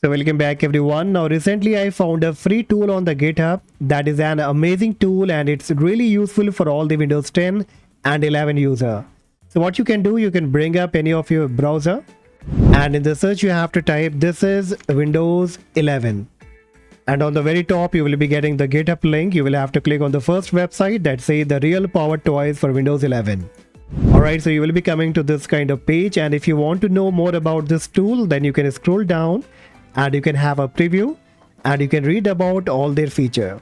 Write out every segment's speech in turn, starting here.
So welcome back everyone. Now recently I found a free tool on the GitHub that is an amazing tool and it's really useful for all the Windows 10 and 11 user. So what you can do, you can bring up any of your browser and in the search you have to type this is Windows 11. And on the very top you will be getting the GitHub link. You will have to click on the first website that says the real power toys for Windows 11. Alright, so you will be coming to this kind of page, and if you want to know more about this tool, then you can scroll down and you can have a preview and you can read about all their feature.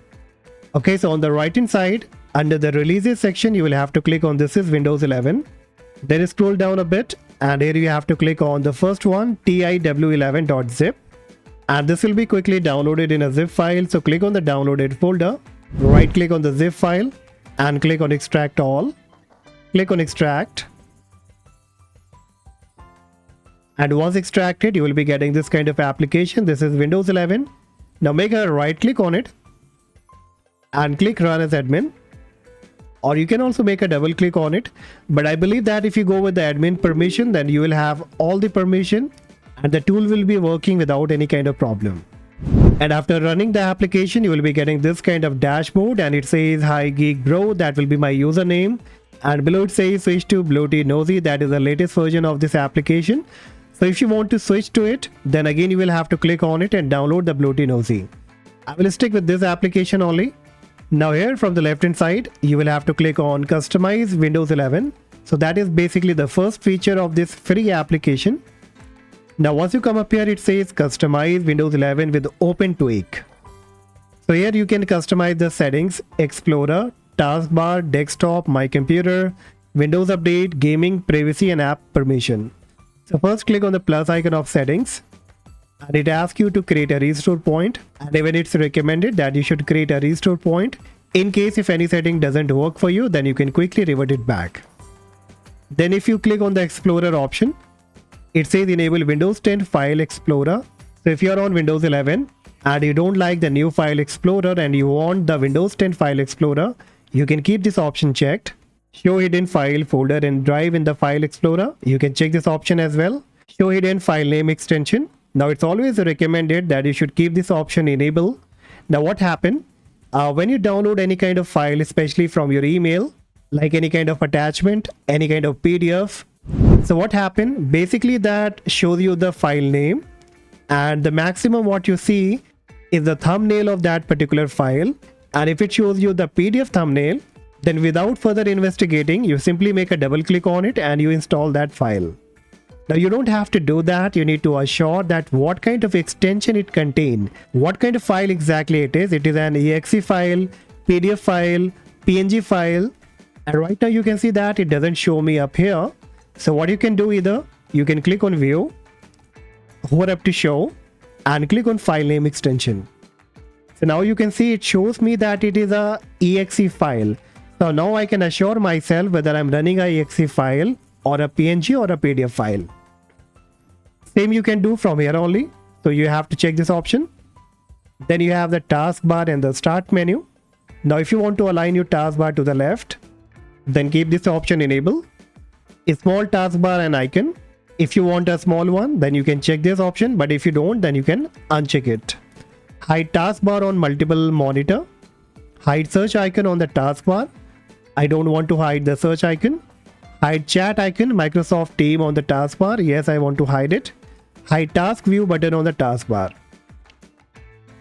Okay, so on the right hand side under the releases section you will have to click on this is Windows 11. Then scroll down a bit and here you have to click on the first one, ThisIsWindows11.zip, and this will be quickly downloaded in a zip file. So click on the downloaded folder, right click on the zip file and click on extract all. Click on extract, and once extracted you will be getting this kind of application. This is Windows 11. Now make a right click on it and click run as admin, or you can also make a double click on it, but I believe that if you go with the admin permission then you will have all the permission and the tool will be working without any kind of problem. And after running the application you will be getting this kind of dashboard and it says hi Geek Bro, that will be my username, and below it says switch to Bloaty Nosy, that is the latest version of this application. So if you want to switch to it, then again you will have to click on it and download the Bloaty Nosy. I will stick with this application only. Now here from the left hand side you will have to click on customize Windows 11. So that is basically the first feature of this free application. Now once you come up here it says customize Windows 11 with open tweak. So here you can customize the settings, Explorer, taskbar, desktop, my computer, Windows Update, gaming, privacy and app permission. So first click on the plus icon of settings and it asks you to create a restore point, and even it's recommended that you should create a restore point. In case if any setting doesn't work for you, then you can quickly revert it back. Then if you click on the Explorer option, it says enable Windows 10 File Explorer. So if you are on Windows 11 and you don't like the new File Explorer and you want the Windows 10 File Explorer, you can keep this option checked. Show hidden file folder and drive in the File Explorer. You can check this option as well. Show hidden file name extension. Now it's always recommended that you should keep this option enabled. Now what happened? When you download any kind of file, especially from your email, like any kind of attachment, any kind of PDF. So what happened? Basically that shows you the file name, and the maximum what you see is the thumbnail of that particular file. And if it shows you the PDF thumbnail, then without further investigating, you simply make a double click on it and you install that file. Now you don't have to do that. You need to assure that what kind of extension it contains, what kind of file exactly it is. It is an exe file, PDF file, PNG file, and right now you can see that it doesn't show me up here. So what you can do, either you can click on view, hover up to show and click on file name extension. So now you can see it shows me that it is a exe file. So now I can assure myself whether I'm running a exe file or a PNG or a PDF file. Same you can do from here only. So you have to check this option. Then you have the taskbar and the start menu. Now if you want to align your taskbar to the left, then keep this option enabled. A small taskbar and icon. If you want a small one, then you can check this option, but if you don't, then you can uncheck it. Hide taskbar on multiple monitor. Hide search icon on the taskbar. I don't want to hide the search icon. Hide chat icon, Microsoft Team on the taskbar. Yes, I want to hide it. Hide task view button on the taskbar.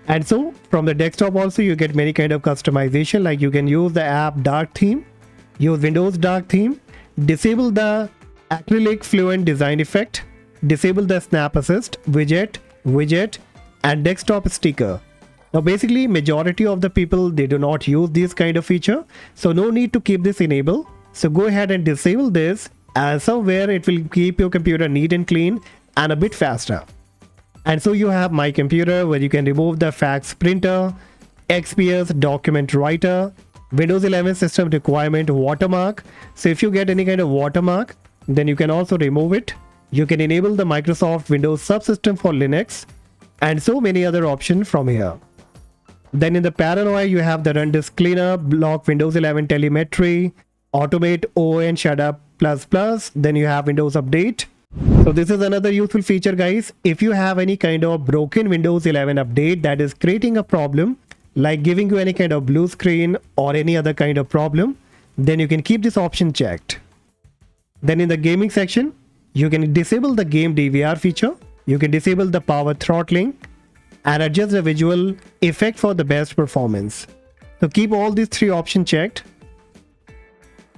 And so from the desktop also you get many kind of customization, like you can use the app dark theme, use Windows dark theme, disable the acrylic fluent design effect, disable the snap assist, widget and desktop sticker. Now basically majority of the people, they do not use this kind of feature, so no need to keep this enabled. So go ahead and disable this, and somewhere it will keep your computer neat and clean and a bit faster. And so you have my computer where you can remove the fax printer, XPS document writer, Windows 11 system requirement watermark. So if you get any kind of watermark, then you can also remove it. You can enable the Microsoft Windows subsystem for Linux and so many other options from here. Then in the paranoia you have the run disk cleanup, block Windows 11 telemetry, automate ON shut up ++. Then you have Windows Update, So this is another useful feature, guys. If you have any kind of broken Windows 11 update that is creating a problem, like giving you any kind of blue screen or any other kind of problem, then you can keep this option checked. Then in the gaming section, you can disable the game DVR feature. You can disable the power throttling and adjust the visual effect for the best performance. So keep all these three options checked.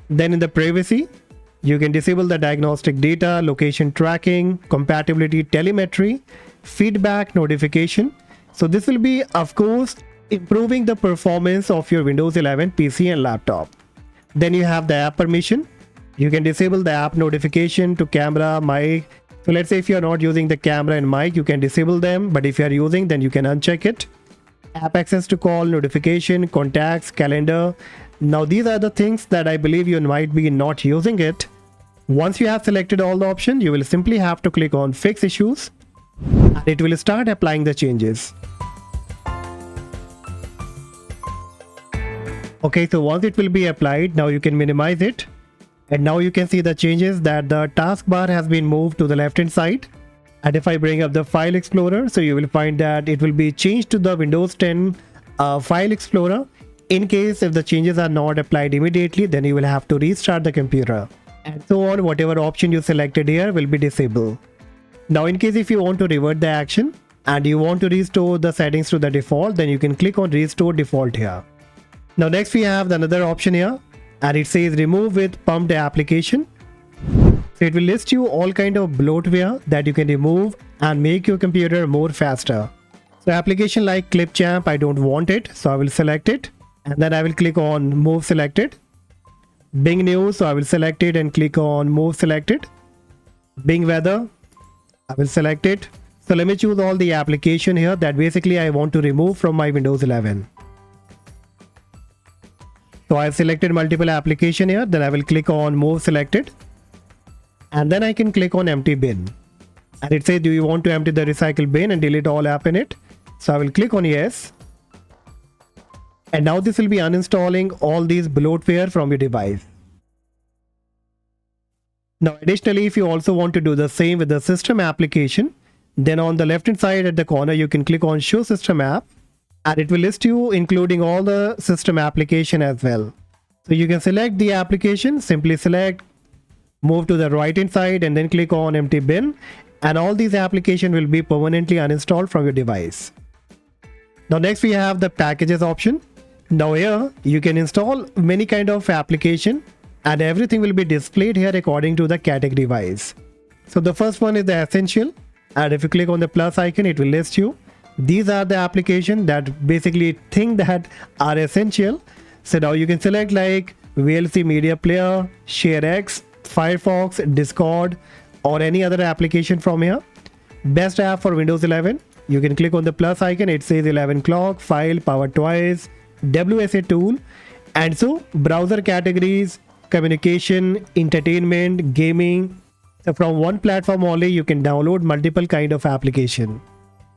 Then in the privacy, you can disable the diagnostic data, location tracking, compatibility telemetry, feedback notification. So this will be, of course, improving the performance of your Windows 11 PC and laptop. Then you have the app permission. You can disable the app notification to camera, mic. So let's say if you're not using the camera and mic, you can disable them. But if you're using, then you can uncheck it. App access to call, notification, contacts, calendar. Now these are the things that I believe you might be not using it. Once you have selected all the options, you will simply have to click on fix issues and it will start applying the changes. Okay, so once it will be applied, now you can minimize it. And now you can see the changes that the taskbar has been moved to the left hand side. And if I bring up the file explorer, so you will find that it will be changed to the Windows 10 file explorer. In case if the changes are not applied immediately, then you will have to restart the computer. And so on, whatever option you selected here will be disabled. Now in case if you want to revert the action and you want to restore the settings to the default, then you can click on restore default here. Now next we have another option here and it says remove with pumped application. So it will list you all kind of bloatware that you can remove and make your computer more faster. So application like Clipchamp, I don't want it, so I will select it and then I will click on move selected. Bing News, so I will select it and click on move selected. Bing Weather, I will select it. So let me choose all the application here that basically I want to remove from my Windows 11. So I have selected multiple application here, then I will click on move selected. And then I can click on empty bin. And it says, do you want to empty the recycle bin and delete all app in it? So I will click on yes. And now this will be uninstalling all these bloatware from your device. Now additionally, if you also want to do the same with the system application, then on the left hand side at the corner, you can click on show system app. And it will list you including all the system application as well. So you can select the application, simply select, move to the right hand side and then click on empty bin and all these applications will be permanently uninstalled from your device. Now next we have the packages option. Now here you can install many kind of application and everything will be displayed here according to the category wise. So the first one is the essential and if you click on the plus icon, it will list you. These are the applications that basically think that are essential. So now you can select like VLC Media Player, ShareX, Firefox, Discord or any other application from here. Best app for Windows 11. You can click on the plus icon. It says 11 clock, file, power twice, WSA tool. And so browser categories, communication, entertainment, gaming. So from one platform only you can download multiple kind of application.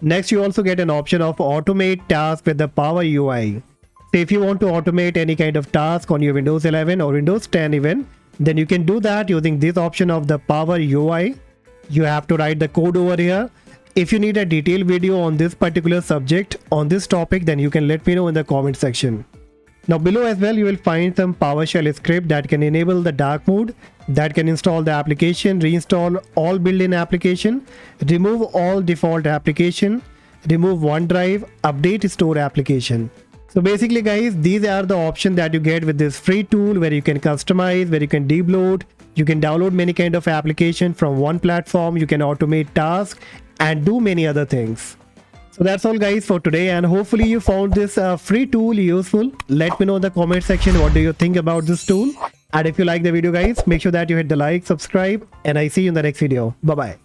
Next, you also get an option of automate task with the Power UI. So if you want to automate any kind of task on your Windows 11 or Windows 10 even, then you can do that using this option of the Power UI. You have to write the code over here. If you need a detailed video on this particular subject, on this topic, then you can let me know in the comment section. Now below as well, you will find some PowerShell script that can enable the dark mode, that can install the application, reinstall all built-in application, remove all default application, remove OneDrive, update store application. So basically guys, these are the options that you get with this free tool where you can customize, where you can debloat, you can download many kind of application from one platform, you can automate tasks and do many other things. So that's all guys for today and hopefully you found this free tool useful. Let me know in the comment section what do you think about this tool. And if you like the video guys, make sure that you hit the like, subscribe and I see you in the next video. Bye bye.